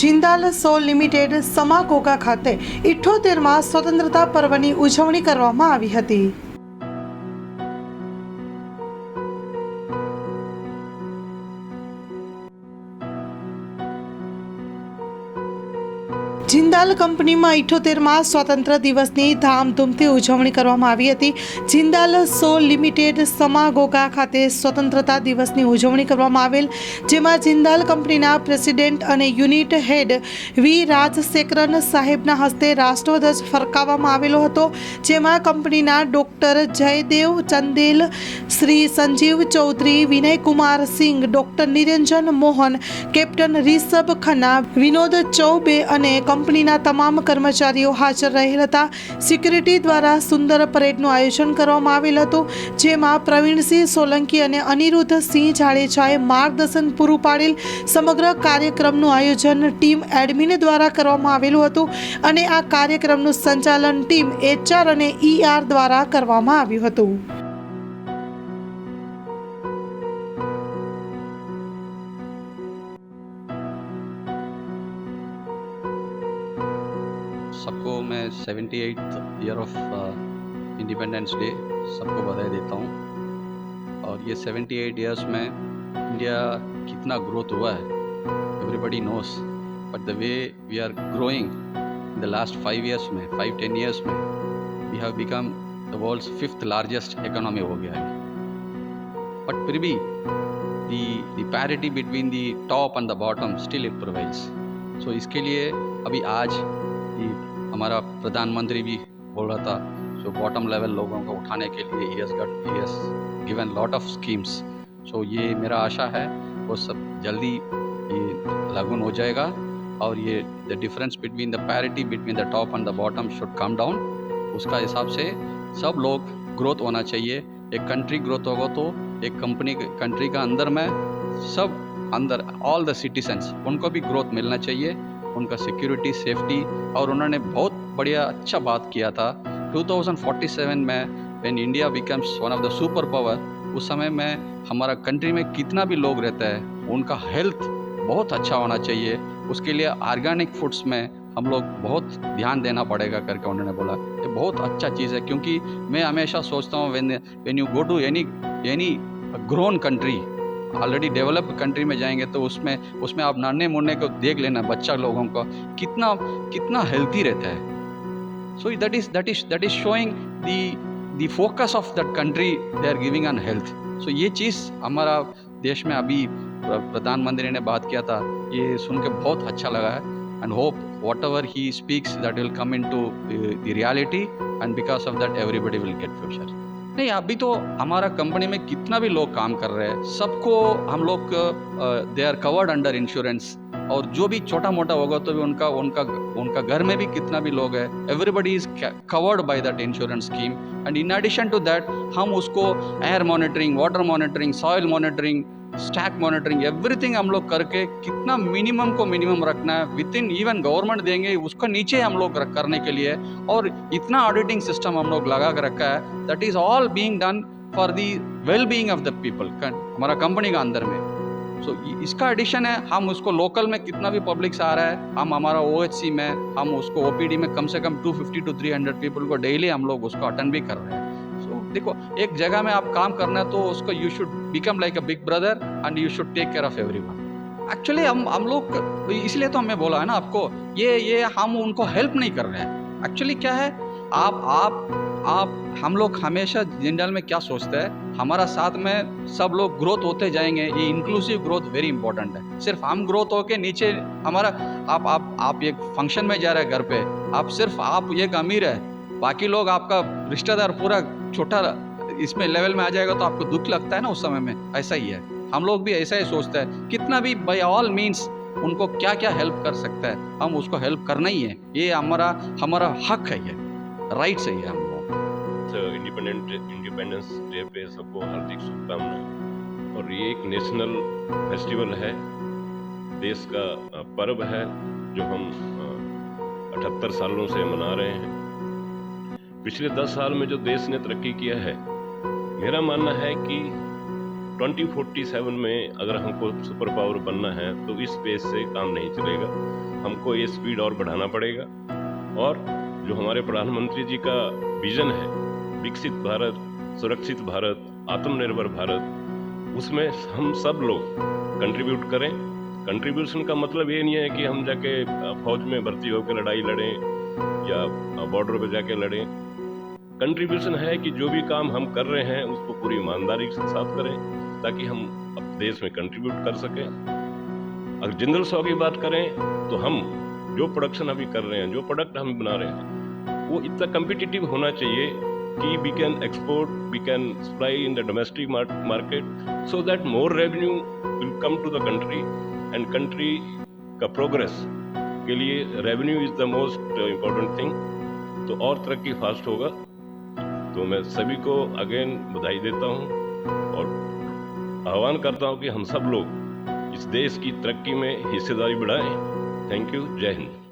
જિંદાલ સોલ limited સમાકોગા ખાતે 78મા સ્વતંત્રતા પર્વની ઉજવણી કરવામાં આવી હતી। જિંદાલ કંપનીમાં 78મા સ્વાતંત્ર્ય દિવસની ધામધૂમથી ઉજવણી કરવામાં આવી હતી। જિંદાલ સોલ લિમિટેડ સમાગોગા ખાતે સ્વતંત્રતા દિવસની ઉજવણી કરવામાં આવેલ, જેમાં જિંદાલ કંપનીના પ્રેસિડેન્ટ અને યુનિટ હેડ વી રાજશેખરન સાહેબના હસ્તે રાષ્ટ્રધ્વજ ફરકાવવામાં આવેલો હતો, જેમાં કંપનીના ડૉક્ટર જયદેવ ચંદેલ, શ્રી સંજીવ ચૌધરી, વિનયકુમાર સિંઘ, ડૉક્ટર નિરંજન મોહન, કેપ્ટન રિષભ ખન્ના, વિનોદ ચૌબે અને કંપનીના તમામ કર્મચારીઓ હાજર રહેલ હતા। સિક્યુરિટી દ્વારા સુંદર પરેડનું આયોજન કરવામાં આવેલ હતું, જેમાં પ્રવીણસિંહ સોલંકી અને અનિરુદ્ધસિંહ જાડેજાએ માર્ગદર્શન પૂરું પાડેલ। સમગ્ર કાર્યક્રમનું આયોજન ટીમ એડમિન દ્વારા કરવામાં આવેલું હતું અને આ કાર્યક્રમનું સંચાલન ટીમ HR અને ER દ્વારા કરવામાં આવ્યું હતું। सबको मैं 78th year of independence day सबको बधाई देता हूँ। और ये 78 ईयर्स में इंडिया कितना ग्रोथ हुआ है everybody knows, but the way we are growing in the last 5 years में 5-10 ईयर्स में we have become the world's 5th largest economy हो गया है। बट फिर भी the parity between the top and the bottom still it prevails. So इसके लिए अभी आज ये हमारा प्रधानमंत्री भी बोल रहा था, जो बॉटम लेवल लोगों को उठाने के लिए he has given lot of schemes। सो ये मेरा आशा है वो सब जल्दी ये लागू हो जाएगा और ये the difference between the parity between the top and the bottom should come down. उसका हिसाब से सब लोग ग्रोथ होना चाहिए। एक कंट्री ग्रोथ होगा तो एक कंट्री का अंदर में सब अंदर ऑल द सिटीजन्स उनको भी ग्रोथ मिलना चाहिए, उनका सिक्योरिटी सेफ्टी। और उन्होंने बहुत बढ़िया अच्छा बात किया था 2047 में when India becomes one of the super power, उस समय में हमारा कंट्री में कितना भी लोग रहता है उनका हेल्थ बहुत अच्छा होना चाहिए। उसके लिए ऑर्गेनिक फूड्स में हम लोग बहुत ध्यान देना पड़ेगा करके उन्होंने बोला। ये बहुत अच्छा चीज़ है, क्योंकि मैं हमेशा सोचता हूँ when you go to any grown country, already developed country में जाएंगे तो उसमें आप नन्हे मुन्ने को देख लेना, बच्चा लोगों को कितना हेल्थी रहता है। So that is showing the focus of that country they are giving on health. So ये चीज़ हमारा देश में अभी प्रधानमंत्री ने बात किया था, ये सुन के बहुत अच्छा लगा है। And hope whatever he speaks that will come into the reality and because of that everybody will get future. नहीं, अभी तो हमारा कंपनी में कितना भी लोग काम कर रहे हैं, सबको हम लोग they are covered under insurance. और जो भी छोटा मोटा होगा तो भी उनका घर में भी कितना भी लोग है, everybody is covered by that insurance scheme. And in addition to that हम उसको air monitoring, water monitoring, soil monitoring, stack monitoring, everything हम लोग करके कितना मिनिमम को मिनिमम रखना है, विद इन इवन गवर्नमेंट देंगे उसको नीचे हम लोग करने के लिए। और इतना ऑडिटिंग सिस्टम हम लोग लगा कर रखा है, that is all being done for the well being of the people हमारा कंपनी का अंदर में। सो इसका एडिशन है, हम उसको लोकल में कितना भी पब्लिक आ रहा है, हम हमारा OHC में हम उसको OPD में कम से कम 250 to 300 पीपल को डेली हम लोग उसको अटेंड भी कर रहे हैं। देखो, एक जगह में आप काम करना है तो उसको you should become like a big brother and you should take care of everyone. Actually हम लोग इसलिए तो हमें बोला है ना आपको, ये हम उनको हेल्प नहीं कर रहे हैं। एक्चुअली क्या है, आप हम लोग हमेशा जिंदाल में क्या सोचते हैं, हमारा साथ में सब लोग ग्रोथ होते जाएंगे। ये इंक्लूसिव ग्रोथ वेरी इंपॉर्टेंट है। सिर्फ हम ग्रोथ होके नीचे हमारा आप एक फंक्शन में जा रहे हैं घर पे, आप एक अमीर है, बाकी लोग आपका रिश्तेदार पूरा छोटा इसमें लेवल में आ जाएगा तो आपको दुख लगता है ना उस समय में। ऐसा ही है, हम लोग भी ऐसा ही सोचते हैं, कितना भी बाय ऑल मीन्स उनको क्या क्या हेल्प कर सकता है हम उसको हेल्प करना ही है। ये हमारा हक है, ये राइट्स है ये हम लोग। इंडिपेंडेंस डे पे सबको हार्दिक शुभकामनाएं। और ये एक नेशनल फेस्टिवल है, देश का पर्व है जो हम 78 सालों से मना रहे हैं। पिछले 10 साल में जो देश ने तरक्की किया है, मेरा मानना है कि 2047 में अगर हमको सुपर पावर बनना है तो इस बेस से काम नहीं चलेगा। सबको ये स्पीड और बढ़ाना पड़ेगा। और जो हमारे प्रधानमंत्री जी का विजन है, विकसित भारत, सुरक्षित भारत, आत्मनिर्भर भारत, उसमें हम सब लोग कंट्रीब्यूट करें। कंट्रीब्यूशन का मतलब ये नहीं है कि हम जाके फौज में भर्ती होकर लड़ाई लड़ें या बॉर्डर पे जाके लड़ें। कंट्रीब्यूशन है कि जो भी काम हम कर रहे हैं उसको पूरी ईमानदारी के साथ करें, ताकि हम अपने देश में कंट्रीब्यूट कर सकें। अगर जिंदल 100 की बात करें तो हम जो प्रोडक्शन अभी कर रहे हैं, जो प्रोडक्ट हम बना रहे हैं, वो इतना कम्पिटिटिव होना चाहिए कि we can export, we can supply in the domestic market, so that more revenue will come to the country and country का प्रोग्रेस के लिए revenue is the most important thing. तो और तरक्की फास्ट होगा। तो मैं सभी को अगेन बधाई देता हूँ और आह्वान करता हूँ कि हम सब लोग इस देश की तरक्की में हिस्सेदारी बढ़ाएं। Thank you. जय हिंद।